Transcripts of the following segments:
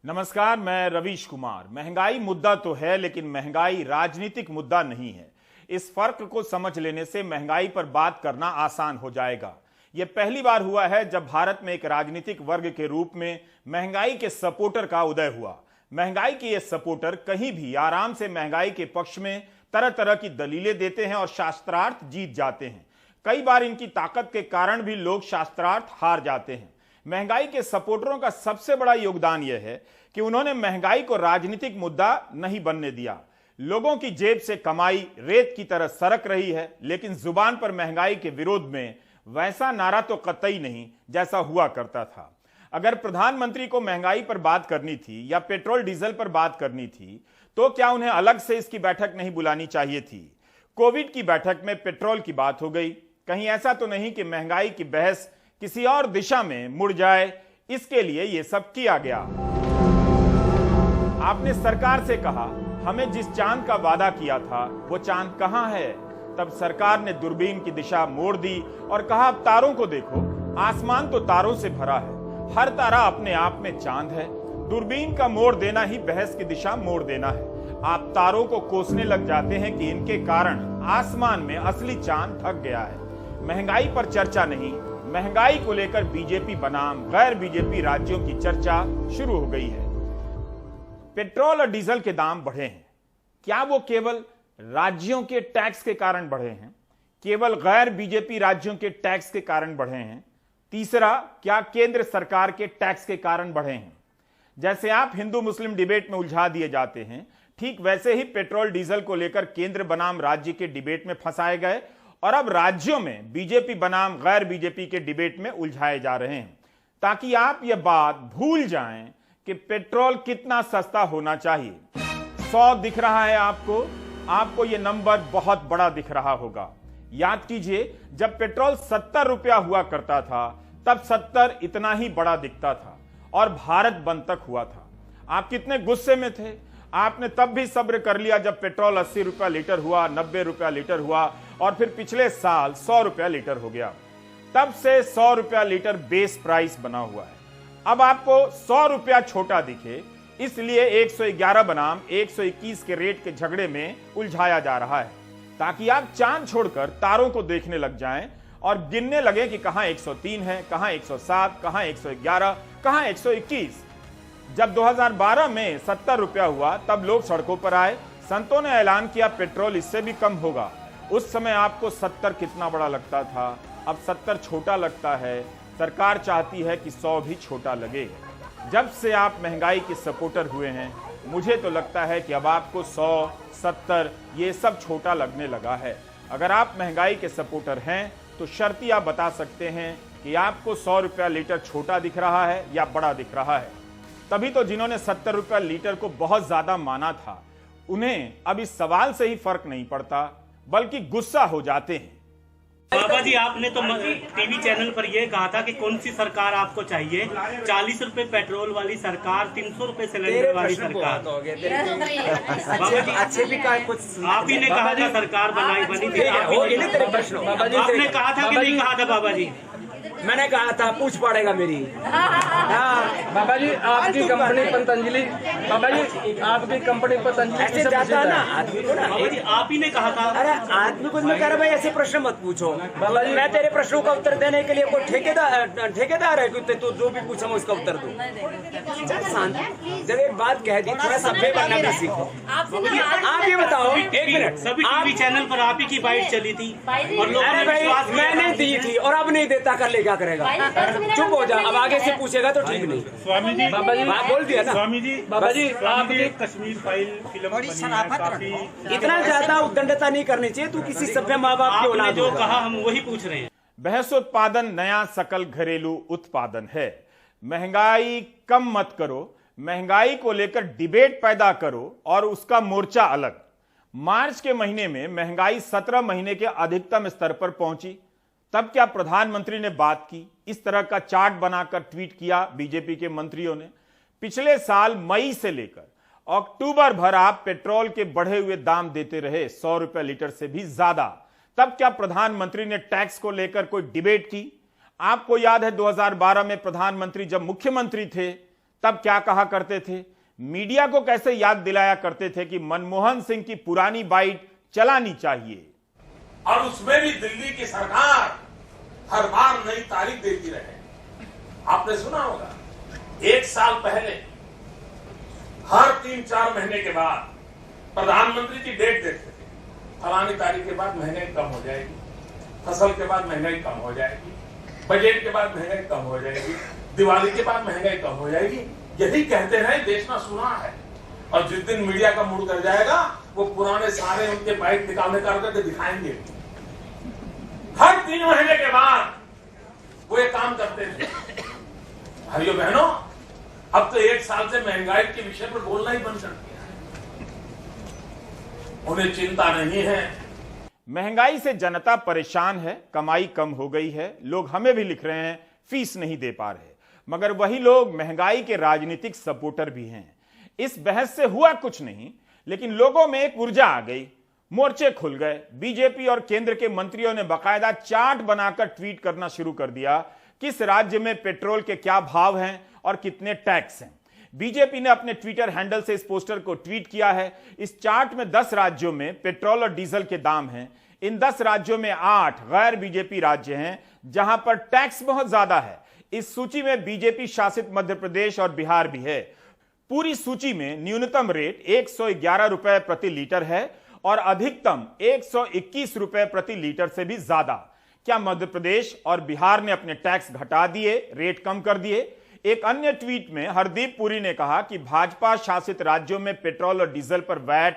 नमस्कार, मैं रवीश कुमार। महंगाई मुद्दा तो है, लेकिन महंगाई राजनीतिक मुद्दा नहीं है। इस फर्क को समझ लेने से महंगाई पर बात करना आसान हो जाएगा। यह पहली बार हुआ है जब भारत में एक राजनीतिक वर्ग के रूप में महंगाई के सपोर्टर का उदय हुआ। महंगाई के ये सपोर्टर कहीं भी आराम से महंगाई के पक्ष में तरह तरह की दलीलें देते हैं और शास्त्रार्थ जीत जाते हैं। कई बार इनकी ताकत के कारण भी लोग शास्त्रार्थ हार जाते हैं। महंगाई के सपोर्टरों का सबसे बड़ा योगदान यह है कि उन्होंने महंगाई को राजनीतिक मुद्दा नहीं बनने दिया। लोगों की जेब से कमाई रेत की तरह सरक रही है, लेकिन जुबान पर महंगाई के विरोध में वैसा नारा तो कतई नहीं जैसा हुआ करता था। अगर प्रधानमंत्री को महंगाई पर बात करनी थी या पेट्रोल डीजल पर बात करनी थी, तो क्या उन्हें अलग से इसकी बैठक नहीं बुलानी चाहिए थी? कोविड की बैठक में पेट्रोल की बात हो गई। कहीं ऐसा तो नहीं कि महंगाई की बहस किसी और दिशा में मुड़ जाए, इसके लिए यह सब किया गया। आपने सरकार से कहा, हमें जिस चांद का वादा किया था वो चांद कहां है? तब सरकार ने दूरबीन की दिशा मोड़ दी और कहा, अब तारों को देखो, आसमान तो तारों से भरा है, हर तारा अपने आप में चांद है। दूरबीन का मोड़ देना ही बहस की दिशा मोड़ देना है। आप तारों को कोसने लग जाते हैं कि इनके कारण आसमान में असली चांद ढक गया है। महंगाई पर चर्चा नहीं, महंगाई को लेकर बीजेपी बनाम गैर बीजेपी राज्यों की चर्चा शुरू हो गई है। पेट्रोल और डीजल के दाम बढ़े हैं। क्या वो केवल राज्यों के टैक्स के कारण बढ़े हैं? केवल गैर बीजेपी राज्यों के टैक्स के कारण बढ़े हैं? तीसरा, क्या केंद्र सरकार के टैक्स के कारण बढ़े हैं? जैसे आप हिंदू मुस्लिम डिबेट में उलझा दिए जाते हैं, ठीक वैसे ही पेट्रोल डीजल को लेकर केंद्र बनाम राज्य के डिबेट में फंसाए गए और अब राज्यों में बीजेपी बनाम गैर बीजेपी के डिबेट में उलझाए जा रहे हैं, ताकि आप यह बात भूल जाएं कि पेट्रोल कितना सस्ता होना चाहिए। 100 दिख रहा है आपको यह नंबर बहुत बड़ा दिख रहा होगा। याद कीजिए, जब पेट्रोल 70 रुपया हुआ करता था, तब 70 इतना ही बड़ा दिखता था और भारत बंद तक हुआ था। आप कितने गुस्से में थे? आपने तब भी सब्र कर लिया जब पेट्रोल 80 रुपया लीटर हुआ, 90 रुपया लीटर हुआ और फिर पिछले साल 100 रुपया लीटर हो गया। तब से 100 रुपया लीटर बेस प्राइस बना हुआ है। अब आपको 100 रुपया छोटा दिखे, इसलिए 111 बनाम 121 के रेट के झगड़े में उलझाया जा रहा है, ताकि आप चांद छोड़कर तारों को देखने लग जाएं और गिनने लगे कि कहां 103 है, कहां 107, कहां 111, कहां 121। जब 2012 में 70 रुपया हुआ, तब लोग सड़कों पर आए। संतों ने ऐलान किया पेट्रोल इससे भी कम होगा। उस समय आपको 70 कितना बड़ा लगता था, अब 70 छोटा लगता है। सरकार चाहती है कि 100 भी छोटा लगे। जब से आप महंगाई के सपोर्टर हुए हैं, मुझे तो लगता है कि अब आपको 100, 70 ये सब छोटा लगने लगा है। अगर आप महंगाई के सपोर्टर हैं तो शर्तिया बता सकते हैं कि आपको 100 रुपया लीटर छोटा दिख रहा है या बड़ा दिख रहा है। तभी तो जिन्होंने 70 रुपया लीटर को बहुत ज्यादा माना था, उन्हें अब इस सवाल से ही फर्क नहीं पड़ता, बल्कि गुस्सा हो जाते हैं। बाबा जी, आपने तो टीवी चैनल पर यह कहा था कि कौन सी सरकार आपको चाहिए? 40 रुपए पेट्रोल वाली सरकार, 300 रुपए सिलेंडर वाली सरकार। बाबा जी, अच्छे भी कुछ आप ही ने कहा था सरकार बनी थी। आपने कहा था कि नहीं कहा था? बाबा जी, मैंने कहा था, पूछ पड़ेगा मेरी। हाँ बाबा जी, आपकी कंपनी पतंजलि, बाबा जी आपकी कंपनी पतंजलि ऐसे जाता है ना आदमी को ना। बाबा जी, आप ही ने कहा था। अरे आदमी को मैं कह रहा भाई ऐसे प्रश्न मत पूछो बाबा जी। मैं तेरे प्रश्नों का उत्तर देने के लिए कोई ठेकेदार है कि तू जो भी पूछा मैं उसका उत्तर दूं? शांत, जब एक बात कह दी, थोड़ा सभ्य बनना भी सीखो। आप ये बताओ, एक मिनट, सभी टीवी चैनल पर आप ही की बाइट चली थी और लोगों ने विश्वास किया। मैंने दी थी और अब नहीं देता, कर लेगा करेगा। चुप हो जा, अब आगे से पूछेगा तो ठीक नहीं। स्वामी जी, बाबा जी बोल दिया ना। स्वामी जी, बाबा जी, आपकी कश्मीर फाइल फिल्म बनी है, काफी इतना ज्यादा उद्दंडता नहीं करनी चाहिए। तू किसी सभ्य माँ बाप की आपने औलाद जो होगा। कहा हम वही पूछ रहे हैं। बहस उत्पादन नया सकल घरेलू उत्पादन है। महंगाई कम मत करो, महंगाई को लेकर डिबेट पैदा करो और उसका मोर्चा अलग। मार्च के महीने में महंगाई 17 महीने के अधिकतम स्तर पर पहुंची। तब क्या प्रधानमंत्री ने बात की? इस तरह का चार्ट बनाकर ट्वीट किया बीजेपी के मंत्रियों ने। पिछले साल मई से लेकर अक्टूबर भर आप पेट्रोल के बढ़े हुए दाम देते रहे, 100 रुपए लीटर से भी ज्यादा। तब क्या प्रधानमंत्री ने टैक्स को लेकर कोई डिबेट की? आपको याद है 2012 में प्रधानमंत्री जब मुख्यमंत्री थे, तब क्या कहा करते थे, मीडिया को कैसे याद दिलाया करते थे कि मनमोहन सिंह की पुरानी बाइट चलानी चाहिए। और उसमें भी दिल्ली की सरकार हर बार नई तारीख देती रहे। आपने सुना होगा, 1 साल पहले हर 3-4 महीने के बाद प्रधानमंत्री की डेट देखते थे, फलानी तारीख के बाद महंगाई कम हो जाएगी, फसल के बाद महंगाई कम हो जाएगी, बजट के बाद महंगाई कम हो जाएगी, दिवाली के बाद महंगाई कम हो जाएगी। यही कहते रहे, देश में सुना है। और जिस दिन मीडिया का मूड कर जाएगा, वो पुराने सारे उनके बाइक निकालने करके दिखाएंगे। हर 3 महीने के बाद वो ये काम करते थे। भाइयों बहनों, अब तो 1 साल से महंगाई के विषय पर बोलना ही बंद कर दिया है। उन्हें चिंता नहीं है। महंगाई से जनता परेशान है, कमाई कम हो गई है, लोग हमें भी लिख रहे हैं फीस नहीं दे पा रहे, मगर वही लोग महंगाई के राजनीतिक सपोर्टर भी हैं। इस बहस से हुआ कुछ नहीं, लेकिन लोगों में एक ऊर्जा आ गई, मोर्चे खुल गए। बीजेपी और केंद्र के मंत्रियों ने बाकायदा चार्ट बनाकर ट्वीट करना शुरू कर दिया, किस राज्य में पेट्रोल के क्या भाव हैं और कितने टैक्स हैं। बीजेपी ने अपने ट्विटर हैंडल से इस पोस्टर को ट्वीट किया है। इस चार्ट में 10 राज्यों में पेट्रोल और डीजल के दाम हैं। इन 10 राज्यों में 8 गैर बीजेपी राज्य हैं जहां पर टैक्स बहुत ज्यादा है। इस सूची में बीजेपी शासित मध्य प्रदेश और बिहार भी है। पूरी सूची में न्यूनतम रेट 111 रुपए प्रति लीटर है और अधिकतम 121 रुपए प्रति लीटर से भी ज्यादा। क्या मध्य प्रदेश और बिहार ने अपने टैक्स घटा दिए, रेट कम कर दिए? एक अन्य ट्वीट में हरदीप पुरी ने कहा कि भाजपा शासित राज्यों में पेट्रोल और डीजल पर वैट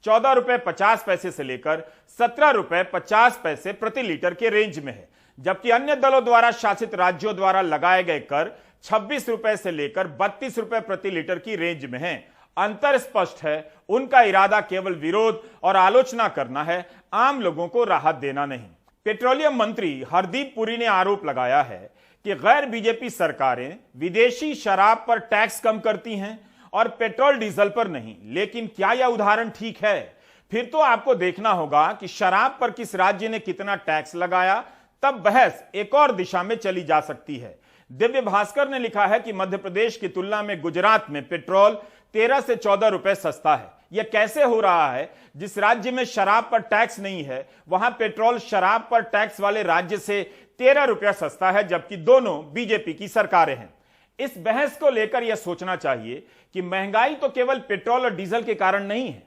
14 रुपए 50 पैसे से लेकर 17 रुपए 50 पैसे प्रति लीटर के रेंज में है, जबकि अन्य दलों द्वारा शासित राज्यों द्वारा लगाए गए कर 26 रुपए से लेकर 32 रुपए प्रति लीटर की रेंज में है। अंतर स्पष्ट है, उनका इरादा केवल विरोध और आलोचना करना है, आम लोगों को राहत देना नहीं। पेट्रोलियम मंत्री हरदीप पुरी ने आरोप लगाया है कि गैर बीजेपी सरकारें विदेशी शराब पर टैक्स कम करती हैं और पेट्रोल डीजल पर नहीं। लेकिन क्या यह उदाहरण ठीक है? फिर तो आपको देखना होगा कि शराब पर किस राज्य ने कितना टैक्स लगाया, तब बहस एक और दिशा में चली जा सकती है। दिव्य भास्कर ने लिखा है कि मध्य प्रदेश की तुलना में गुजरात में पेट्रोल 13 से 14 रुपए सस्ता है। यह कैसे हो रहा है? जिस राज्य में शराब पर टैक्स नहीं है, वहां पेट्रोल शराब पर टैक्स वाले राज्य से 13 रुपया सस्ता है, जबकि दोनों बीजेपी की सरकारें हैं। इस बहस को लेकर यह सोचना चाहिए कि महंगाई तो केवल पेट्रोल और डीजल के कारण नहीं है।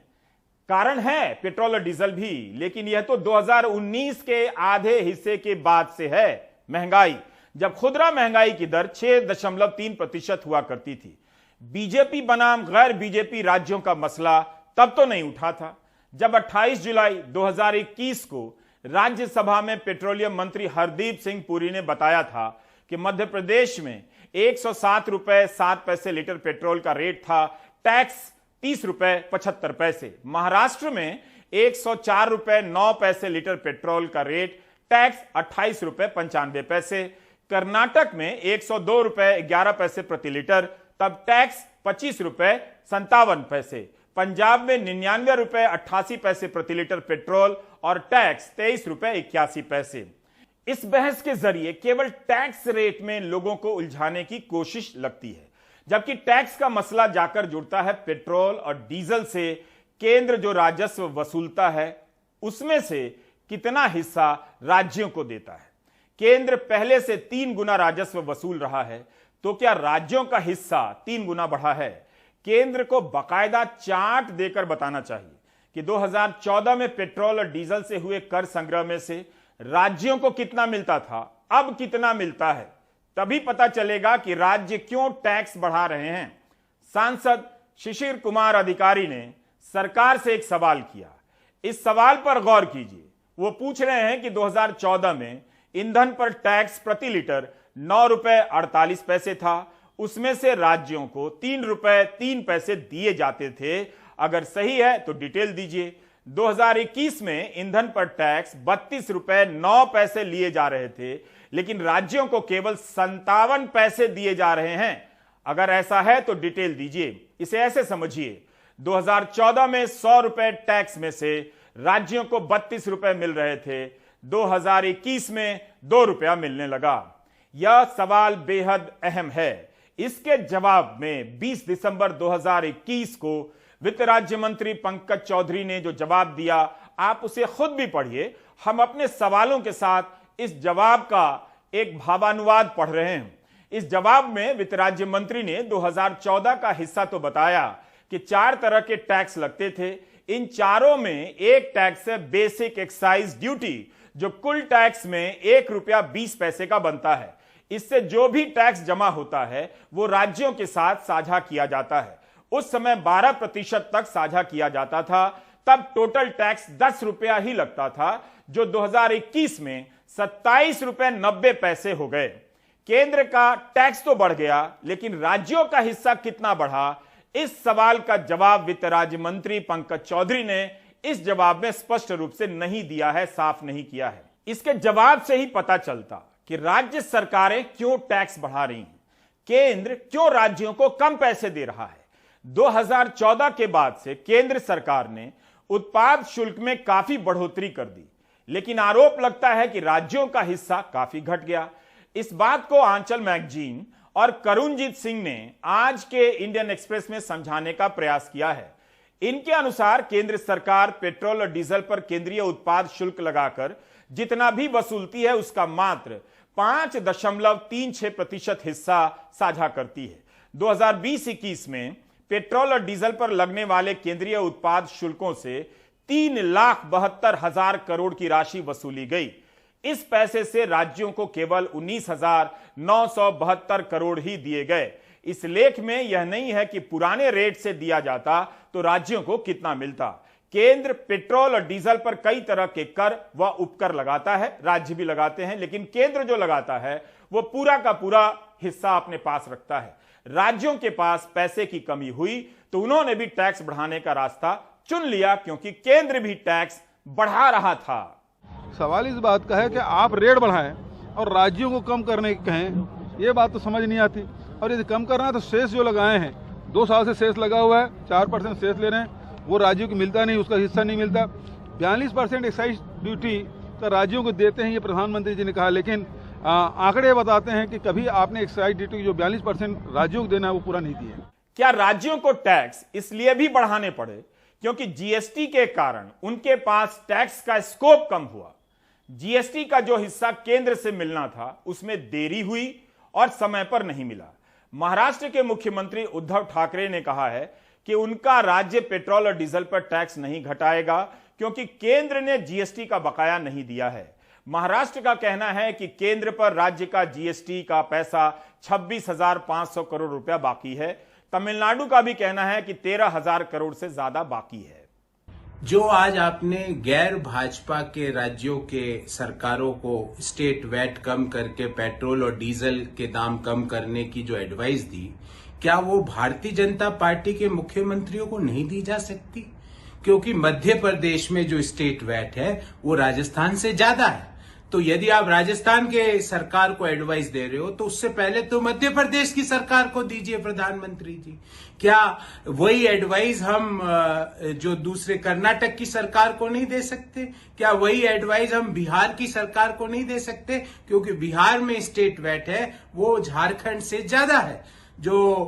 कारण है पेट्रोल और डीजल भी, लेकिन यह तो 2019 के आधे हिस्से के बाद से है महंगाई, जब खुदरा महंगाई की दर 6.3% हुआ करती थी। बीजेपी बनाम गैर बीजेपी राज्यों का मसला तब तो नहीं उठा था, जब 28 जुलाई 2021 को राज्यसभा में पेट्रोलियम मंत्री हरदीप सिंह पुरी ने बताया था कि मध्य प्रदेश में 107 रुपए 7 पैसे लीटर पेट्रोल का रेट था, टैक्स 30 रुपए 75 पैसे। महाराष्ट्र में 104 रुपए 9 पैसे लीटर पेट्रोल का रेट, टैक्स 28 रुपए 95 पैसे। कर्नाटक में 102 रुपए 11 पैसे प्रति लीटर, तब टैक्स 25 रुपए 57 पैसे। पंजाब में 99 रुपए 88 पैसे प्रति लीटर पेट्रोल और टैक्स 23 रुपए 81 पैसे। इस बहस के जरिए केवल टैक्स रेट में लोगों को उलझाने की कोशिश लगती है, जबकि टैक्स का मसला जाकर जुड़ता है पेट्रोल और डीजल से। केंद्र जो राजस्व वसूलता है उसमें से कितना हिस्सा राज्यों को देता है? केंद्र पहले से 3 गुना राजस्व वसूल रहा है, तो क्या राज्यों का हिस्सा 3 गुना बढ़ा है? केंद्र को बाकायदा चार्ट देकर बताना चाहिए कि 2014 में पेट्रोल और डीजल से हुए कर संग्रह में से राज्यों को कितना मिलता था, अब कितना मिलता है। तभी पता चलेगा कि राज्य क्यों टैक्स बढ़ा रहे हैं। सांसद शिशिर कुमार अधिकारी ने सरकार से एक सवाल किया। इस सवाल पर गौर कीजिए। वो पूछ रहे हैं कि 2014 में ईंधन पर टैक्स प्रति लीटर 9 रुपए 48 पैसे था, उसमें से राज्यों को 3 रुपए 3 पैसे दिए जाते थे। अगर सही है तो डिटेल दीजिए। 2021 में ईंधन पर टैक्स 32 रुपए 9 पैसे लिए जा रहे थे, लेकिन राज्यों को केवल 57 पैसे दिए जा रहे हैं। अगर ऐसा है तो डिटेल दीजिए। इसे ऐसे समझिए, 2014 में 100 रुपए टैक्स में से राज्यों को 32 रुपए मिल रहे थे, 2021 में 2 रुपया मिलने लगा। यह सवाल बेहद अहम है। इसके जवाब में 20 दिसंबर 2021 को वित्त राज्य मंत्री पंकज चौधरी ने जो जवाब दिया, आप उसे खुद भी पढ़िए। हम अपने सवालों के साथ इस जवाब का एक भावानुवाद पढ़ रहे हैं। इस जवाब में वित्त राज्य मंत्री ने 2014 का हिस्सा तो बताया कि 4 तरह के टैक्स लगते थे। इन चारों में एक टैक्स है बेसिक एक्साइज ड्यूटी, जो कुल टैक्स में ₹1.20 का बनता है। इससे जो भी टैक्स जमा होता है वो राज्यों के साथ साझा किया जाता है। उस समय 12% तक साझा किया जाता था। तब टोटल टैक्स ₹10 ही लगता था, जो 2021 में ₹27.90 हो गए। केंद्र का टैक्स तो बढ़ गया, लेकिन राज्यों का हिस्सा कितना बढ़ा, इस सवाल का जवाब वित्त राज्य मंत्री पंकज चौधरी ने इस जवाब में स्पष्ट रूप से नहीं दिया है, साफ नहीं किया है। इसके जवाब से ही पता चलता कि राज्य सरकारें क्यों टैक्स बढ़ा रही हैं, केंद्र क्यों राज्यों को कम पैसे दे रहा है। 2014 के बाद से केंद्र सरकार ने उत्पाद शुल्क में काफी बढ़ोतरी कर दी, लेकिन आरोप लगता है कि राज्यों का हिस्सा काफी घट गया। इस बात को आंचल मैगजीन और करुणजीत सिंह ने आज के इंडियन एक्सप्रेस में समझाने का प्रयास किया है। इनके अनुसार केंद्र सरकार पेट्रोल और डीजल पर केंद्रीय उत्पाद शुल्क लगाकर जितना भी वसूलती है उसका मात्र 5.36% हिस्सा साझा करती है। 2020-21 में पेट्रोल और डीजल पर लगने वाले केंद्रीय उत्पाद शुल्कों से 3,72,000 करोड़ की राशि वसूली गई। इस पैसे से राज्यों को केवल 19,972 करोड़ ही दिए गए। इस लेख में यह नहीं है कि पुराने रेट से दिया जाता तो राज्यों को कितना मिलता। केंद्र पेट्रोल और डीजल पर कई तरह के कर व उपकर लगाता है, राज्य भी लगाते हैं, लेकिन केंद्र जो लगाता है वो पूरा का पूरा हिस्सा अपने पास रखता है। राज्यों के पास पैसे की कमी हुई तो उन्होंने भी टैक्स बढ़ाने का रास्ता चुन लिया, क्योंकि केंद्र भी टैक्स बढ़ा रहा था। सवाल इस बात का है कि आप रेट बढ़ाएं और राज्यों को कम करने की कहें, ये बात तो समझ नहीं आती। और यदि कम करना है तो शेष जो लगाए हैं, 2 साल से शेष लगा हुआ है, 4% शेष ले रहे हैं, वो राज्यों को मिलता नहीं, उसका हिस्सा नहीं मिलता। 42% एक्साइज ड्यूटी का राज्यों को देते हैं, ये प्रधानमंत्री जी ने कहा, लेकिन आंकड़े बताते हैं कि कभी आपने एक्साइज ड्यूटी जो 42% राज्यों को देना है वो पूरा नहीं दिया। क्या राज्यों को टैक्स इसलिए भी बढ़ाने पड़े क्योंकि जीएसटी के कारण उनके पास टैक्स का स्कोप कम हुआ? जीएसटी का जो हिस्सा केंद्र से मिलना था उसमें देरी हुई और समय पर नहीं मिला। महाराष्ट्र के मुख्यमंत्री उद्धव ठाकरे ने कहा है कि उनका राज्य पेट्रोल और डीजल पर टैक्स नहीं घटाएगा क्योंकि केंद्र ने जीएसटी का बकाया नहीं दिया है। महाराष्ट्र का कहना है कि केंद्र पर राज्य का जीएसटी का पैसा 26,500 करोड़ रुपया बाकी है। तमिलनाडु का भी कहना है कि 13,000 करोड़ से ज्यादा बाकी है। जो आज आपने गैर भाजपा के राज्यों के सरकारों को स्टेट वैट कम करके पेट्रोल और डीजल के दाम कम करने की जो एडवाइस दी, क्या वो भारतीय जनता पार्टी के मुख्यमंत्रियों को नहीं दी जा सकती? क्योंकि मध्य प्रदेश में जो स्टेट वैट है वो राजस्थान से ज्यादा है। तो यदि आप राजस्थान के सरकार को एडवाइस दे रहे हो तो उससे पहले तो मध्य प्रदेश की सरकार को दीजिए प्रधानमंत्री जी। क्या वही एडवाइस हम जो दूसरे कर्नाटक की सरकार को नहीं दे सकते? क्या वही एडवाइस हम बिहार की सरकार को नहीं दे सकते? क्योंकि बिहार में स्टेट वैट है वो झारखंड से ज्यादा है। जो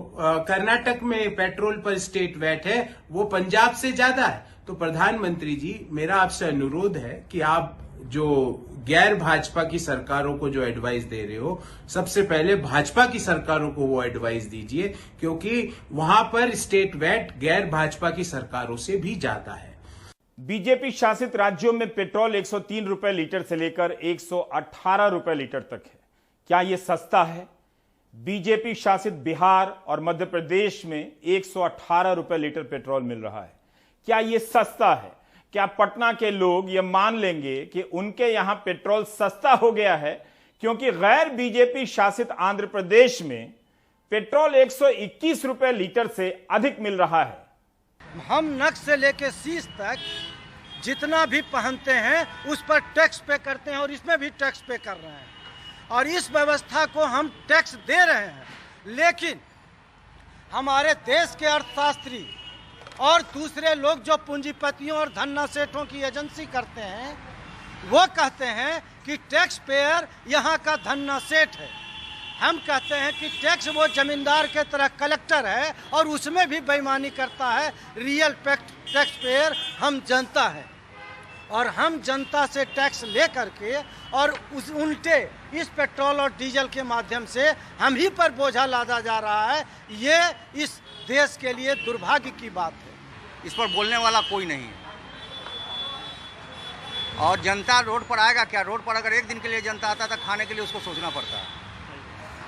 कर्नाटक में पेट्रोल पर स्टेट वैट है वो पंजाब से ज्यादा है। तो प्रधानमंत्री जी, मेरा आपसे अनुरोध है कि आप जो गैर भाजपा की सरकारों को जो एडवाइस दे रहे हो, सबसे पहले भाजपा की सरकारों को वो एडवाइस दीजिए, क्योंकि वहां पर स्टेट वैट गैर भाजपा की सरकारों से भी ज्यादा है। बीजेपी शासित राज्यों में पेट्रोल 103 रुपए लीटर से लेकर 118 रुपए लीटर तक है। क्या यह सस्ता है? बीजेपी शासित बिहार और मध्य प्रदेश में 118 रुपए लीटर पेट्रोल मिल रहा है। क्या यह सस्ता है? क्या पटना के लोग यह मान लेंगे कि उनके यहां पेट्रोल सस्ता हो गया है क्योंकि गैर बीजेपी शासित आंध्र प्रदेश में पेट्रोल 121 रुपए लीटर से अधिक मिल रहा है? हम नक से लेके शीश तक जितना भी पहनते हैं उस पर टैक्स पे करते हैं और इसमें भी टैक्स पे कर रहे हैं और इस व्यवस्था को हम टैक्स दे रहे हैं। लेकिन हमारे देश के अर्थशास्त्री और दूसरे लोग जो पूंजीपतियों और धन्ना सेठों की एजेंसी करते हैं वो कहते हैं कि टैक्स पेयर यहाँ का धन्ना सेठ है हम कहते हैं कि टैक्स वो जमींदार के तरह कलेक्टर है और उसमें भी बेईमानी करता है। रियल टैक्स पेयर हम जनता है और हम जनता से टैक्स ले करके और उस उल्टे इस पेट्रोल और डीजल के माध्यम से हम ही पर बोझा लादा जा रहा है। ये इस देश के लिए दुर्भाग्य की बात है। इस पर बोलने वाला कोई नहीं है और जनता रोड पर आएगा क्या? रोड पर अगर एक दिन के लिए जनता आता तो खाने के लिए उसको सोचना पड़ता है।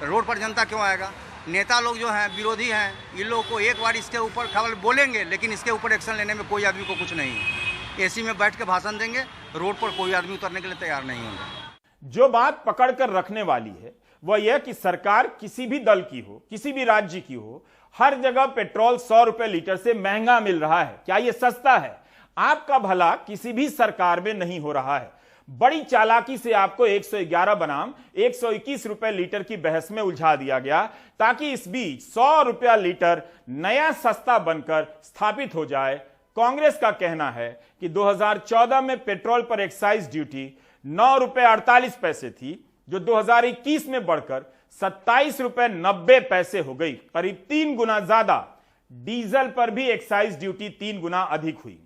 रोड पर जनता क्यों आएगा? नेता लोग जो हैं विरोधी हैं, इन लोगों को एक बार इसके ऊपर खबर बोलेंगे लेकिन इसके ऊपर एक्शन लेने में कोई आदमी को कुछ नहीं है। एसी में बैठ के भाषण देंगे, रोड पर कोई आदमी उतरने के लिए तैयार नहीं होंगे। जो बात पकड़ कर रखने वाली है वह यह कि सरकार किसी भी दल की हो, किसी भी राज्य की हो, हर जगह पेट्रोल 100 रुपए लीटर से महंगा मिल रहा है। क्या यह सस्ता है? आपका भला किसी भी सरकार में नहीं हो रहा है। बड़ी चालाकी से आपको 111 बनाम 121 रुपए लीटर की बहस में उलझा दिया गया ताकि इस बीच 100 रुपया लीटर नया सस्ता बनकर स्थापित हो जाए। कांग्रेस का कहना है कि 2014 में पेट्रोल पर एक्साइज ड्यूटी 9 रुपए 48 पैसे थी, जो 2021 में बढ़कर 27 रुपए 90 पैसे हो गई, करीब 3 गुना ज्यादा। डीजल पर भी एक्साइज ड्यूटी 3 गुना अधिक हुई।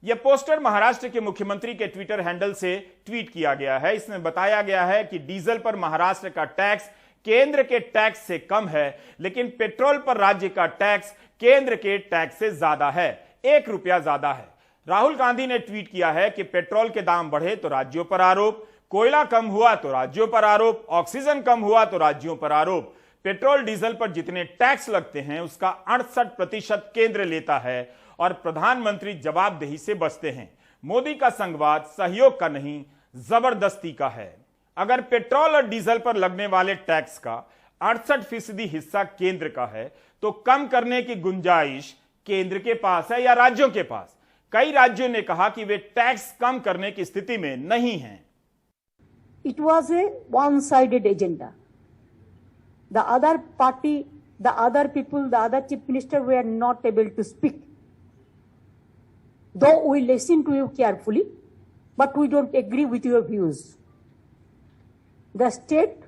यह पोस्टर महाराष्ट्र के मुख्यमंत्री के ट्विटर हैंडल से ट्वीट किया गया है। इसमें बताया गया है कि डीजल पर महाराष्ट्र का टैक्स केंद्र के टैक्स से कम है, लेकिन पेट्रोल पर राज्य का टैक्स केंद्र के टैक्स से ज्यादा है, 1 रुपया ज्यादा है। राहुल गांधी ने ट्वीट किया है कि पेट्रोल के दाम बढ़े तो राज्यों पर आरोप, कोयला कम हुआ तो राज्यों पर आरोप, ऑक्सीजन कम हुआ तो राज्यों पर आरोप। पेट्रोल डीजल पर जितने टैक्स लगते हैं उसका 68% केंद्र लेता है और प्रधानमंत्री जवाबदेही से बचते हैं। मोदी का संघवाद सहयोग का नहीं, जबरदस्ती का है। अगर पेट्रोल और डीजल पर लगने वाले टैक्स का 68% हिस्सा केंद्र का है तो कम करने की गुंजाइश केंद्र के पास है या राज्यों के पास? कई राज्यों ने कहा कि वे टैक्स कम करने की स्थिति में नहीं हैं। It was a one-sided agenda. The other party, the other people, the other chief minister were not able to speak. Though we listen to you carefully, but we don't agree with your views. The state,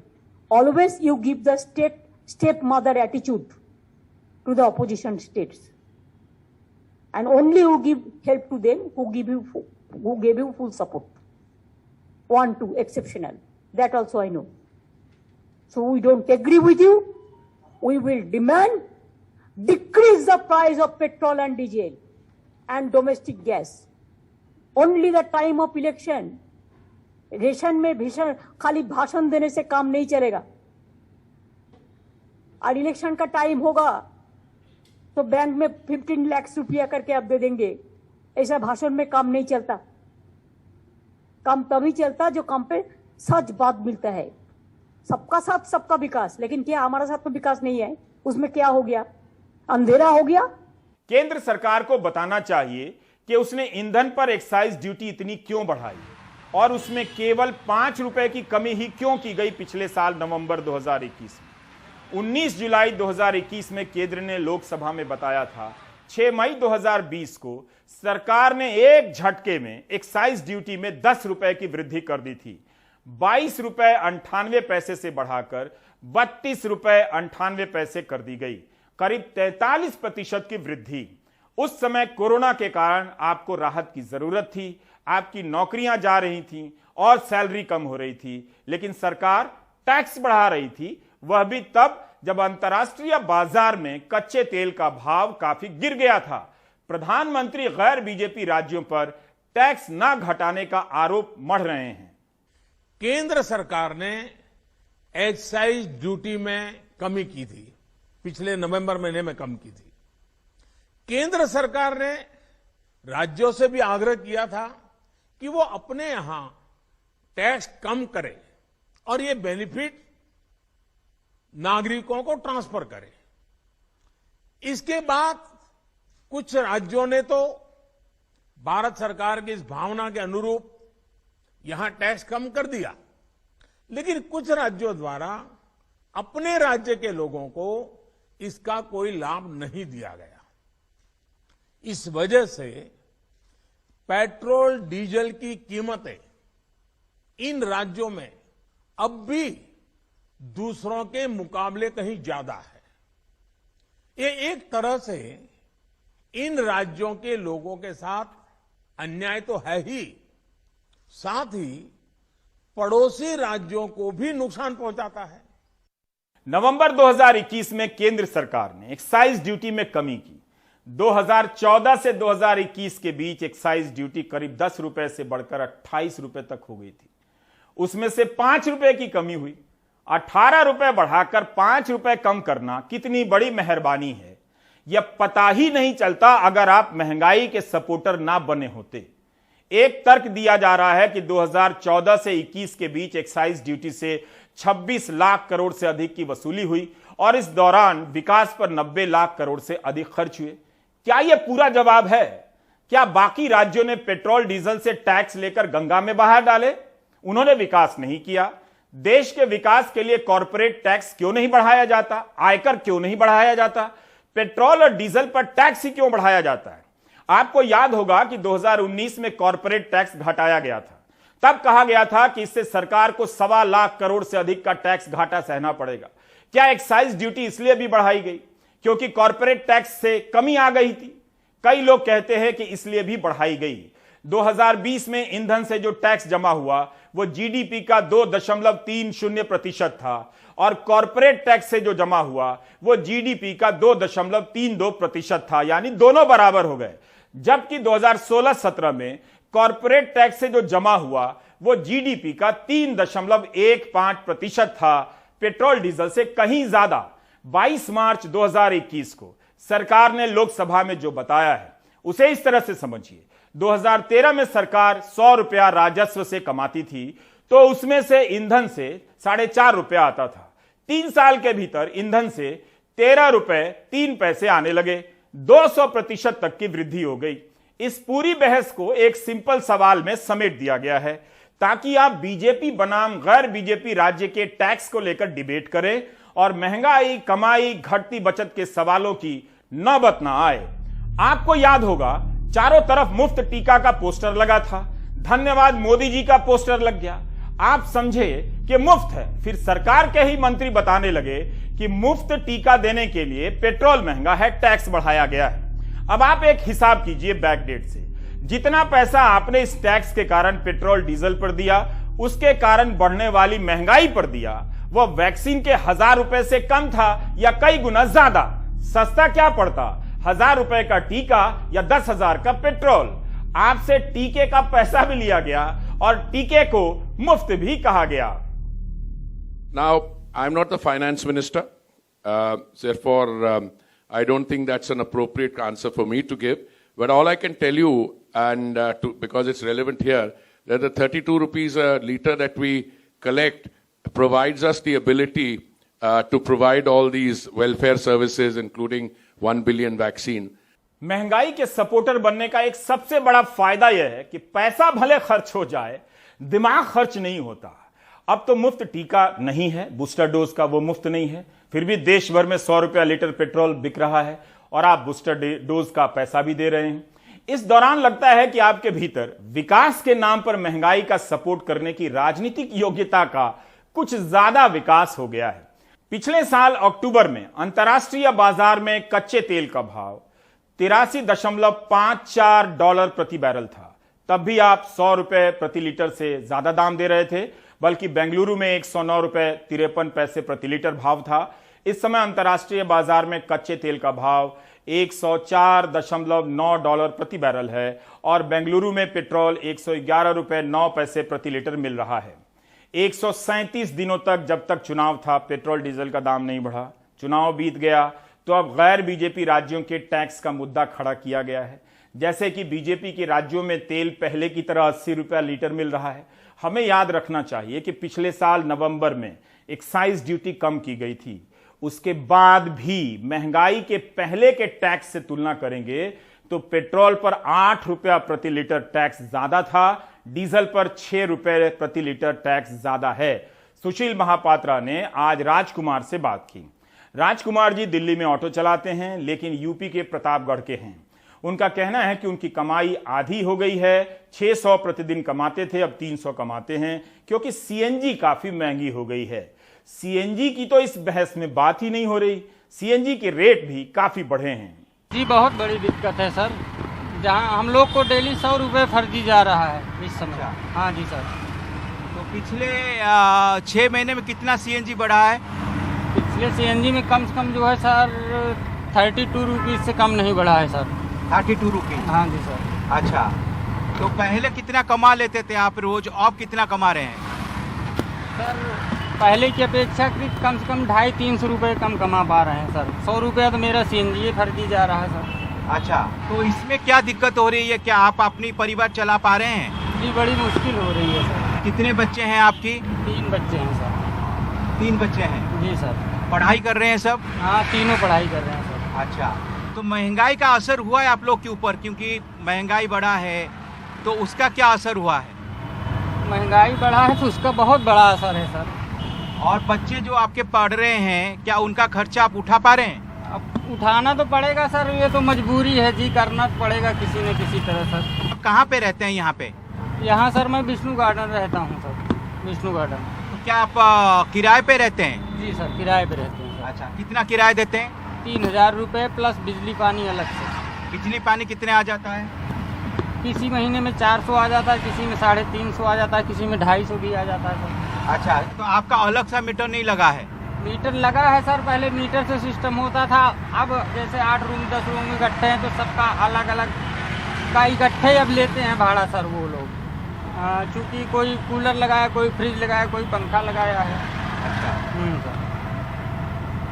always you give the stepmother attitude to the opposition states. And only you give help to them who gave you full support. 1, 2, exceptional. That also I know. So we don't agree with you. We will demand decrease the price of petrol and diesel and domestic gas. Only the time of election. Ration में भीषण खाली भाषण देने से काम नहीं चलेगा। और इलेक्शन का टाइम होगा तो बैंक में 15 लाख रुपया करके आप दे देंगे। ऐसा भाषण में काम नहीं चलता। काम तभी चलता जो काम पे सच बात मिलता है। सबका साथ सबका विकास, लेकिन क्या हमारा साथ तो विकास नहीं है? उसमें क्या हो गया? अंधेरा हो गया। केंद्र सरकार को बताना चाहिए कि उसने ईंधन पर एक्साइज ड्यूटी इतनी क्यों बढ़ाई और उसमें केवल 5 रुपए की कमी ही क्यों की गई पिछले साल नवंबर 2021 में। 19 जुलाई 2021 में केंद्र ने लोकसभा में बताया था 6 मई 2020 को सरकार ने एक झटके में एक्साइज ड्यूटी में 10 रुपए की वृद्धि कर दी थी। 22 रुपए 98 पैसे से बढ़ाकर 32 रुपए 98 पैसे कर दी गई, करीब 43% की वृद्धि। उस समय कोरोना के कारण आपको राहत की जरूरत थी, आपकी नौकरियां जा रही थीं और सैलरी कम हो रही थी, लेकिन सरकार टैक्स बढ़ा रही थी, वह भी तब जब अंतर्राष्ट्रीय बाजार में कच्चे तेल का भाव काफी गिर गया था। प्रधानमंत्री गैर बीजेपी राज्यों पर टैक्स न घटाने का आरोप मढ़ रहे हैं। केंद्र सरकार ने एक्साइज ड्यूटी में कमी की थी, पिछले नवंबर महीने में कम की थी। केंद्र सरकार ने राज्यों से भी आग्रह किया था कि वो अपने यहां टैक्स कम करे और ये बेनिफिट नागरिकों को ट्रांसफर करे। इसके बाद कुछ राज्यों ने तो भारत सरकार की इस भावना के अनुरूप यहां टैक्स कम कर दिया, लेकिन कुछ राज्यों द्वारा अपने राज्य के लोगों को इसका कोई लाभ नहीं दिया गया। इस वजह से पेट्रोल डीजल की कीमतें इन राज्यों में अब भी दूसरों के मुकाबले कहीं ज्यादा है। ये एक तरह से इन राज्यों के लोगों के साथ अन्याय तो है ही, साथ ही पड़ोसी राज्यों को भी नुकसान पहुंचाता है। नवंबर 2021 में केंद्र सरकार ने एक्साइज ड्यूटी में कमी की। 2014 से 2021 के बीच एक्साइज ड्यूटी करीब 10 रुपए से बढ़कर 28 रुपए तक हो गई थी। उसमें से 5 रुपए की कमी हुई। 18 रुपए बढ़ाकर 5 रुपए कम करना कितनी बड़ी मेहरबानी है, यह पता ही नहीं चलता अगर आप महंगाई के सपोर्टर ना बने होते। एक तर्क दिया जा रहा है कि 2014 से 21 के बीच एक्साइज ड्यूटी से 26 लाख करोड़ से अधिक की वसूली हुई और इस दौरान विकास पर 90 लाख करोड़ से अधिक खर्च हुए। क्या यह पूरा जवाब है? क्या बाकी राज्यों ने पेट्रोल डीजल से टैक्स लेकर गंगा में बहा डाले? उन्होंने विकास नहीं किया। देश के विकास के लिए कॉर्पोरेट टैक्स क्यों नहीं बढ़ाया जाता? आयकर क्यों नहीं बढ़ाया जाता? पेट्रोल और डीजल पर टैक्स ही क्यों बढ़ाया जाता है? आपको याद होगा कि 2019 में कॉर्पोरेट टैक्स घटाया गया था। तब कहा गया था कि इससे सरकार को 1.25 लाख करोड़ से अधिक का टैक्स घाटा सहना पड़ेगा। क्या एक्साइज ड्यूटी इसलिए भी बढ़ाई गई क्योंकि कॉर्पोरेट टैक्स से कमी आ गई थी? कई लोग कहते हैं कि इसलिए भी बढ़ाई गई। 2020 में ईंधन से जो टैक्स जमा हुआ वो जीडीपी का 2.30% था और कॉर्पोरेट टैक्स से जो जमा हुआ वो जीडीपी का 2.32% था, यानी दोनों बराबर हो गए। जबकि 2016-17 में कॉर्पोरेट टैक्स से जो जमा हुआ वो जीडीपी का 3.15% था, पेट्रोल डीजल से कहीं ज्यादा। 22 मार्च 2021 को सरकार ने लोकसभा में जो बताया है उसे इस तरह से समझिए। 2013 में सरकार 100 रुपया राजस्व से कमाती थी तो उसमें से ईंधन से 4.5 रुपया आता था। 3 साल के भीतर ईंधन से 13 रुपए 3 पैसे आने लगे। 200% तक की वृद्धि हो गई। इस पूरी बहस को एक सिंपल सवाल में समेट दिया गया है ताकि आप बीजेपी बनाम गैर बीजेपी राज्य के टैक्स को लेकर डिबेट करें और महंगाई, कमाई, घटती बचत के सवालों की नौबत ना आए। आपको याद होगा चारों तरफ मुफ्त टीका का पोस्टर लगा था। धन्यवाद मोदी जी का पोस्टर लग गया। आप समझे कि मुफ्त है, फिर सरकार के ही मंत्री बताने लगे कि मुफ्त टीका देने के लिए पेट्रोल महंगा है, टैक्स बढ़ाया गया है। अब आप एक हिसाब कीजिए बैकडेट से, जितना पैसा आपने इस टैक्स के कारण पेट्रोल डीजल पर दिया, उसके कारण बढ़ने वाली महंगाई पर दिया, वह वैक्सीन के 1000 रुपए से कम था या कई गुना ज्यादा? सस्ता क्या पड़ता, 1000 रुपए का टीका या 10,000 का पेट्रोल? आपसे टीके का पैसा भी लिया गया और टीके को मुफ्त भी कहा गया। Now, I'm not the finance minister, therefore I don't think that's an appropriate answer for me to give. But all I can tell you, and because it's relevant here, that the 32 rupees a litre that we collect provides us the ability to provide all these welfare services, including 1 billion vaccine. महंगाई के supporter बनने का एक सबसे बड़ा फायदा यह है कि पैसा भले खर्च हो जाए, दिमाग खर्च नहीं होता। अब तो मुफ्त टीका नहीं है, बूस्टर डोज का वो मुफ्त नहीं है, फिर भी देश भर में 100 रुपया लीटर पेट्रोल बिक रहा है और आप बूस्टर डोज का पैसा भी दे रहे हैं। इस दौरान लगता है कि आपके भीतर विकास के नाम पर महंगाई का सपोर्ट करने की राजनीतिक योग्यता का कुछ ज्यादा विकास हो गया है। पिछले साल अक्टूबर में अंतर्राष्ट्रीय बाजार में कच्चे तेल का भाव $83.54 प्रति बैरल था। तब भी आप 100 रुपए प्रति लीटर से ज्यादा दाम दे रहे थे, बल्कि बेंगलुरु में 109 रुपए 53 पैसे प्रति लीटर भाव था। इस समय अंतर्राष्ट्रीय बाजार में कच्चे तेल का भाव $104.9 प्रति बैरल है और बेंगलुरु में पेट्रोल 111 रुपए 9 पैसे प्रति लीटर मिल रहा है। 137 दिनों तक जब तक चुनाव था, पेट्रोल डीजल का दाम नहीं बढ़ा। चुनाव बीत गया तो अब गैर बीजेपी राज्यों के टैक्स का मुद्दा खड़ा किया गया है। जैसे कि बीजेपी के राज्यों में तेल पहले की तरह 80 रुपया लीटर मिल रहा है। हमें याद रखना चाहिए कि पिछले साल नवंबर में एक्साइज ड्यूटी कम की गई थी। उसके बाद भी महंगाई के पहले के टैक्स से तुलना करेंगे तो पेट्रोल पर 8 रुपया प्रति लीटर टैक्स ज्यादा था, डीजल पर 6 रुपए प्रति लीटर टैक्स ज्यादा है। सुशील महापात्रा ने आज राजकुमार से बात की। राजकुमार जी दिल्ली में ऑटो चलाते हैं, लेकिन यूपी के प्रतापगढ़ के हैं। उनका कहना है कि उनकी कमाई आधी हो गई है। 600 प्रतिदिन कमाते थे, अब 300 कमाते हैं क्योंकि सीएनजी काफी महंगी हो गई है। सीएनजी की तो इस बहस में बात ही नहीं हो रही। सीएनजी के रेट भी काफी बढ़े हैं। जी बहुत बड़ी दिक्कत है सर, जहां हम लोग को डेली 100 रुपये फर्जी जा रहा है इस समय। हाँ जी सर। तो पिछले 6 महीने में कितना सीएनजी बढ़ा है? पिछले सीएनजी में कम से कम जो है सर 32 रुपीज़ से कम नहीं बढ़ा है सर। 32 रुपीज़? हाँ जी सर। अच्छा, तो पहले कितना कमा लेते थे आप रोज, अब कितना कमा रहे हैं? सर पहले की अपेक्षा कम से कम 250-300 रुपये कम कमा पा रहे हैं सर। 100 रुपया तो मेरा सीएनजी फर्जी जा रहा है सर। अच्छा, तो इसमें क्या दिक्कत हो रही है? क्या आप अपनी परिवार चला पा रहे हैं? जी बड़ी मुश्किल हो रही है सर। कितने बच्चे हैं आपकी? 3 बच्चे हैं सर। 3 बच्चे हैं? जी सर। पढ़ाई कर रहे हैं सब? हाँ तीनों पढ़ाई कर रहे हैं सर। अच्छा, तो महंगाई का असर हुआ है आप लोग के ऊपर? क्योंकि महंगाई बढ़ा है तो उसका क्या असर हुआ है? महंगाई बढ़ा है तो उसका बहुत बड़ा असर है सर। और बच्चे जो आपके पढ़ रहे हैं, क्या उनका खर्चा आप उठा पा रहे हैं? अब उठाना तो पड़ेगा सर, ये तो मजबूरी है जी, करना तो पड़ेगा किसी न किसी तरह सर। आप कहाँ पे रहते हैं यहाँ पे? यहाँ सर मैं विष्णु गार्डन रहता हूँ सर, विष्णु गार्डन। तो क्या आप किराए पे रहते हैं? जी सर किराए पे रहते हैं सर। अच्छा, कितना किराया देते हैं? 3000 रुपये प्लस बिजली पानी अलग से। बिजली पानी कितने आ जाता है? किसी महीने में 400 आ जाता है, किसी में 350 आ जाता है, किसी में 250 भी आ जाता है सर। अच्छा, तो आपका अलग सा मीटर नहीं लगा है? मीटर लगा है सर, पहले मीटर से सिस्टम होता था। अब जैसे 8 रूम 10 रूम इकट्ठे हैं तो सबका अलग अलग का इकट्ठे अब लेते हैं भाड़ा सर वो लोग। चूँकि कोई कूलर लगाया, कोई फ्रिज लगाया, कोई पंखा लगाया है। अच्छा सर,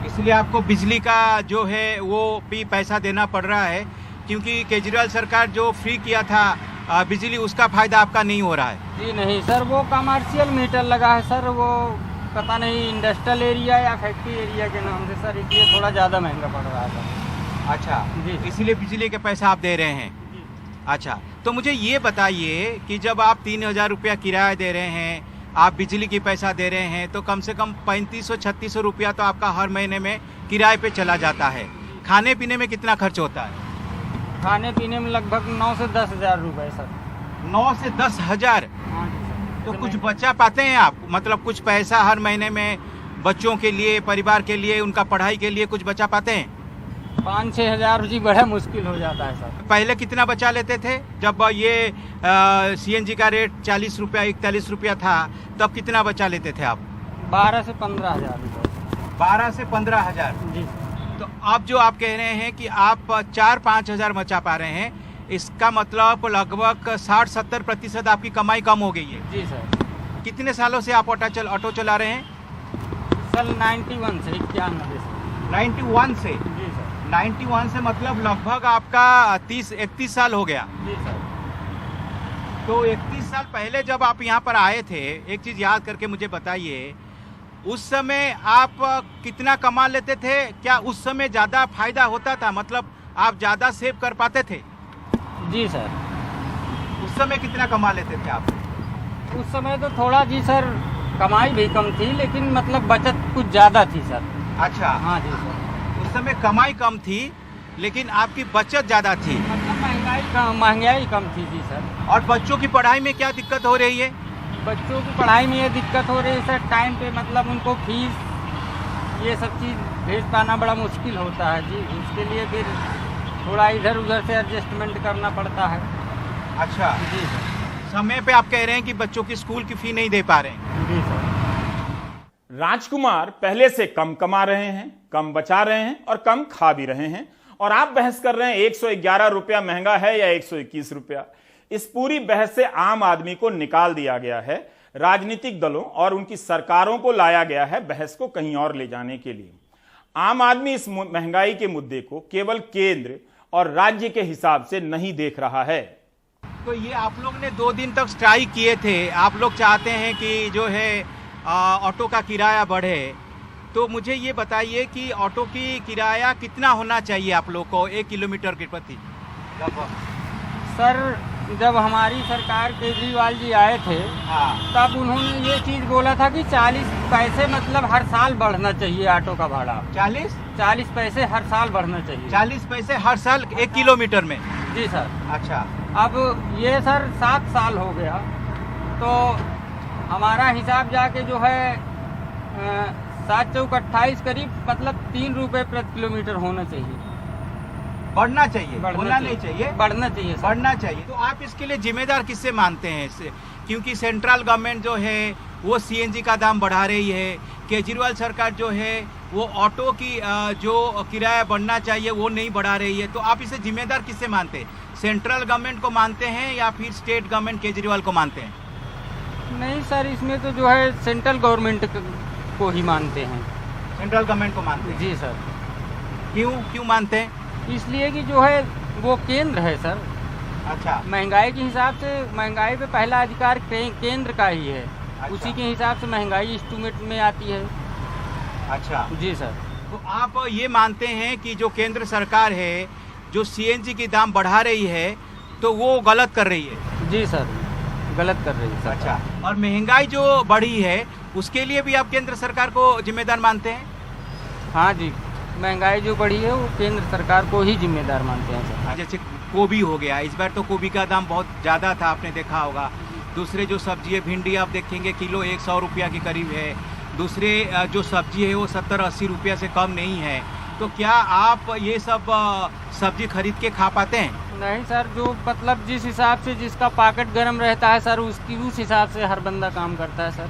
इसलिए आपको बिजली का जो है वो भी पैसा देना पड़ रहा है, क्योंकि केजरीवाल सरकार जो फ्री किया था बिजली, उसका फायदा आपका नहीं हो रहा है। जी नहीं सर, वो कमर्शियल मीटर लगा है सर, वो पता नहीं इंडस्ट्रियल एरिया या फैक्ट्री एरिया के नाम से सर, इसलिए थोड़ा ज़्यादा महंगा पड़ रहा है सर। अच्छा जी, इसलिए बिजली के पैसा आप दे रहे हैं। अच्छा, तो मुझे ये बताइए कि जब आप 3000 रुपया किराया दे रहे हैं, आप बिजली की पैसा दे रहे हैं, तो कम से कम 3500-3600 रुपया तो आपका हर महीने में किराए पे चला जाता है। खाने पीने में कितना खर्च होता है? खाने पीने में लगभग 9 से 10 हज़ार रुपये सर। 9 से 10 हज़ार? तो कुछ बचा पाते हैं आप? मतलब कुछ पैसा हर महीने में बच्चों के लिए, परिवार के लिए, उनका पढ़ाई के लिए कुछ बचा पाते हैं? 5-6 हज़ार जी बड़ा मुश्किल हो जाता है सर। पहले कितना बचा लेते थे? जब ये सीएनजी का रेट 40 रुपया 41 रुपया था, तब कितना बचा लेते थे आप? 12 से 15 हज़ार रुपये। 12 से 15 हज़ार? जी। तो अब जो आप कह रहे हैं कि आप 4-5 हज़ार बचा पा रहे हैं, इसका मतलब लगभग 60-70% आपकी कमाई कम हो गई है। जी सर। कितने सालों से आप ऑटो चला रहे हैं? सर 91 से 91 से। 91 से? जी सर। 91 से मतलब लगभग आपका 30-31 साल हो गया। जी सर। तो 31 साल पहले जब आप यहाँ पर आए थे, एक चीज़ याद करके मुझे बताइए, उस समय आप कितना कमा लेते थे? क्या उस समय ज़्यादा फायदा होता था? मतलब आप ज़्यादा सेव कर पाते थे? जी सर। उस समय कितना कमा लेते थे आप? उस समय तो थोड़ा जी सर, कमाई भी कम थी, लेकिन मतलब बचत कुछ ज़्यादा थी सर। अच्छा। हाँ जी सर। उस समय कमाई कम थी लेकिन आपकी बचत ज़्यादा थी। मतलब महंगाई कम थी जी सर। और बच्चों की पढ़ाई में क्या दिक्कत हो रही है? बच्चों की पढ़ाई में ये दिक्कत हो रही है सर, टाइम पे मतलब उनको फीस ये सब चीज़ भेज पाना बड़ा मुश्किल होता है जी। उसके लिए फिर थोड़ा इधर उधर से एडजस्टमेंट करना पड़ता है। अच्छा जी सर। समय पे आप कह रहे हैं कि बच्चों की स्कूल की फी नहीं दे पा रहे हैं? जी सर। राजकुमार पहले से कम कमा रहे हैं, कम बचा रहे हैं और कम खा भी रहे हैं, और आप बहस कर रहे हैं 111 रुपया महंगा है या 121 रुपया। इस पूरी बहस से आम आदमी को निकाल दिया गया है। राजनीतिक दलों और उनकी सरकारों को लाया गया है बहस को कहीं और ले जाने के लिए। आम आदमी इस महंगाई के मुद्दे को केवल केंद्र और राज्य के हिसाब से नहीं देख रहा है। तो ये आप लोग ने 2 दिन तक स्ट्राइक किए थे, आप लोग चाहते हैं कि जो है ऑटो का किराया बढ़े, तो मुझे ये बताइए कि ऑटो की किराया कितना होना चाहिए आप लोग को 1 किलोमीटर के प्रति? सर जब हमारी सरकार केजरीवाल जी आए थे, हाँ, तब उन्होंने ये चीज़ बोला था कि 40 पैसे मतलब हर साल बढ़ना चाहिए ऑटो का भाड़ा। 40 पैसे हर साल बढ़ना चाहिए। 40 पैसे हर साल 1 किलोमीटर में? जी सर। अच्छा। अब ये सर 7 साल हो गया, तो हमारा हिसाब जाके जो है 7 चौक 28 करीब मतलब 3 रुपए प्रति किलोमीटर होना चाहिए। बढ़ना चाहिए, बोलना नहीं चाहिए, बढ़ना चाहिए, बढ़ना चाहिए। तो आप इसके लिए जिम्मेदार किससे मानते हैं? क्योंकि सेंट्रल गवर्नमेंट जो है वो सीएनजी का दाम बढ़ा रही है, केजरीवाल सरकार जो है वो ऑटो की जो किराया बढ़ना चाहिए वो नहीं बढ़ा रही है, तो आप इसे जिम्मेदार किससे मानते हैं? सेंट्रल गवर्नमेंट को मानते हैं या फिर स्टेट गवर्नमेंट केजरीवाल को मानते हैं? नहीं सर, इसमें तो जो है सेंट्रल गवर्नमेंट को ही मानते हैं। सेंट्रल गवर्नमेंट को मानते हैं? जी सर। क्यों मानते हैं? इसलिए कि जो है वो केंद्र है सर। अच्छा। महंगाई के हिसाब से महंगाई पे पहला अधिकार केंद्र का ही है। अच्छा। उसी के हिसाब से महंगाई एस्टीमेट में आती है। अच्छा जी सर। तो आप ये मानते हैं कि जो केंद्र सरकार है जो सीएनजी की दाम बढ़ा रही है तो वो गलत कर रही है? जी सर, गलत कर रही है। अच्छा, और महंगाई जो बढ़ी है उसके लिए भी आप केंद्र सरकार को जिम्मेदार मानते हैं? हाँ जी, महंगाई जो बढ़ी है वो केंद्र सरकार को ही जिम्मेदार मानते हैं सर। जैसे गोभी हो गया, इस बार तो गोभी का दाम बहुत ज़्यादा था, आपने देखा होगा। दूसरे जो सब्जी है, भिंडी आप देखेंगे किलो 100 रुपया के करीब है। दूसरे जो सब्जी है वो 70-80 रुपया से कम नहीं है। तो क्या आप ये सब सब्जी खरीद के खा पाते हैं? नहीं सर, जो मतलब जिस हिसाब से जिसका पॉकेट गर्म रहता है सर उस हिसाब से हर बंदा काम करता है सर।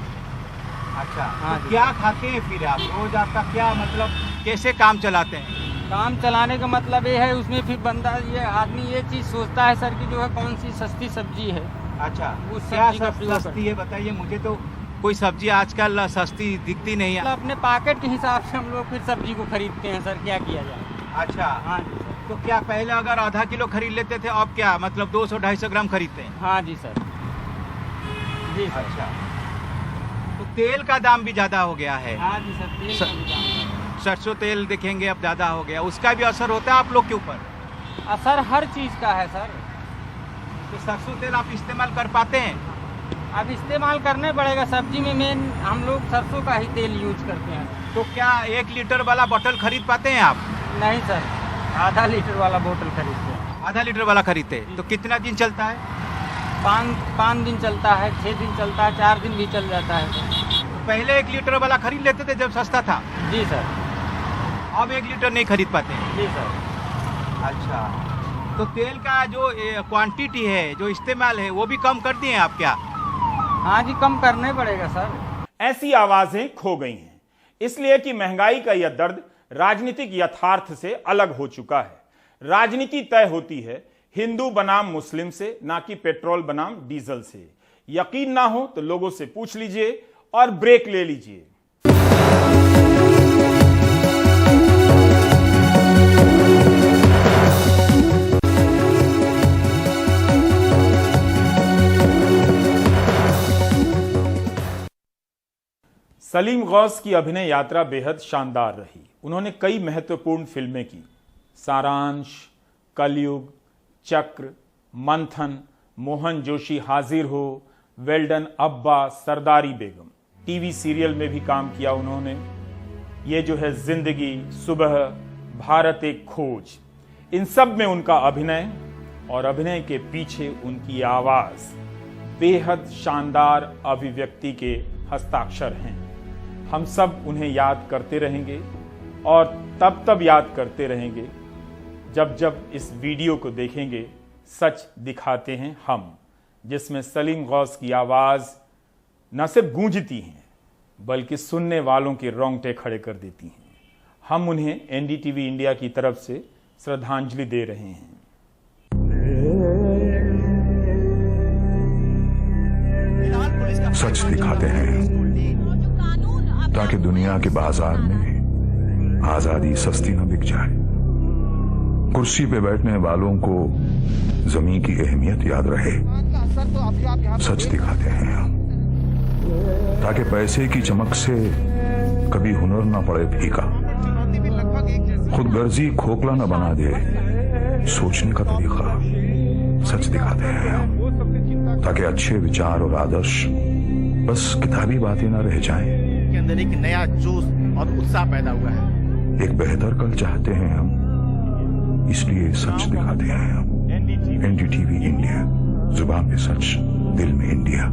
अच्छा, हाँ, तो क्या खाते हैं फिर आप रोज? आपका क्या मतलब, कैसे काम चलाते हैं? काम चलाने का मतलब ये है, उसमें फिर बंदा ये आदमी ये चीज़ सोचता है सर कि जो है कौन सी सस्ती सब्जी है। अच्छा, उस क्या सब्जी का सस्ती है बताइए मुझे। तो कोई सब्जी आजकल सस्ती दिखती नहीं है। अपने पॉकेट के हिसाब से हम लोग फिर सब्जी को खरीदते हैं सर, क्या किया जाए। अच्छा, हाँ, तो क्या पहले अगर आधा किलो खरीद लेते थे, अब क्या मतलब 200-250 ग्राम खरीदते हैं? हाँ जी सर। जी सर। अच्छा, तो तेल का दाम भी ज़्यादा हो गया है। हाँ जी सर, तेल का भी दाम। सरसों तेल देखेंगे अब ज़्यादा हो गया, उसका भी असर होता है आप लोग के ऊपर? असर हर चीज़ का है सर। तो सरसों तेल आप इस्तेमाल कर पाते हैं? अब इस्तेमाल करने पड़ेगा, सब्जी में मेन हम लोग सरसों का ही तेल यूज करते हैं। तो क्या 1 लीटर वाला बोतल खरीद पाते हैं आप? नहीं सर, आधा लीटर वाला बोतल खरीदते हैं। आधा लीटर वाला खरीदते हैं? तो कितना दिन चलता है? 5 दिन चलता है, 6 दिन चलता है, 4 दिन भी चल जाता है सर। तो पहले 1 लीटर वाला खरीद लेते थे जब सस्ता था? जी सर। अब 1 लीटर नहीं खरीद पाते हैं? जी सर। अच्छा, तो तेल का जो क्वांटिटी है, जो इस्तेमाल है, वो भी कम कर दिए आप क्या? हाँ जी, कम करने पड़ेगा सर। ऐसी आवाजें खो गई हैं, इसलिए कि महंगाई का यह दर्द राजनीतिक यथार्थ से अलग हो चुका है। राजनीति तय होती है हिंदू बनाम मुस्लिम से, ना कि पेट्रोल बनाम डीजल से। यकीन ना हो तो लोगों से पूछ लीजिए और ब्रेक ले लीजिए। सलीम गौस की अभिनय यात्रा बेहद शानदार रही। उन्होंने कई महत्वपूर्ण फिल्में की, सारांश, कलयुग, चक्र, मंथन, मोहन जोशी हाजिर हो, वेल्डन अब्बा, सरदारी बेगम। टीवी सीरियल में भी काम किया उन्होंने। ये जो है जिंदगी, सुबह, भारत एक खोज, इन सब में उनका अभिनय और अभिनय के पीछे उनकी आवाज बेहद शानदार अभिव्यक्ति के हस्ताक्षर हैं। हम सब उन्हें याद करते रहेंगे और तब याद करते रहेंगे जब जब इस वीडियो को देखेंगे सच दिखाते हैं हम, जिसमें सलीम गौस की आवाज न सिर्फ गूंजती हैं बल्कि सुनने वालों के रोंगटे खड़े कर देती हैं। हम उन्हें एनडीटीवी इंडिया की तरफ से श्रद्धांजलि दे रहे हैं। सच दिखाते हैं ताकि दुनिया के बाजार में आजादी सस्ती न बिक जाए। कुर्सी पे बैठने वालों को जमीन की अहमियत याद रहे। सच दिखाते हैं हम ताकि पैसे की चमक से कभी हुनर न पड़े फीका, खुदगर्जी खोखला न बना दे सोचने का तरीका। सच दिखाते हैं हम ताकि अच्छे विचार और आदर्श बस किताबी बातें न रह जाएं। के अंदर एक नया जोश और उत्साह पैदा हुआ है। एक बेहतर कल चाहते हैं हम, इसलिए सच दिखाते हैं हम। एनडीटीवी इंडिया, जुबान पे सच, दिल में इंडिया।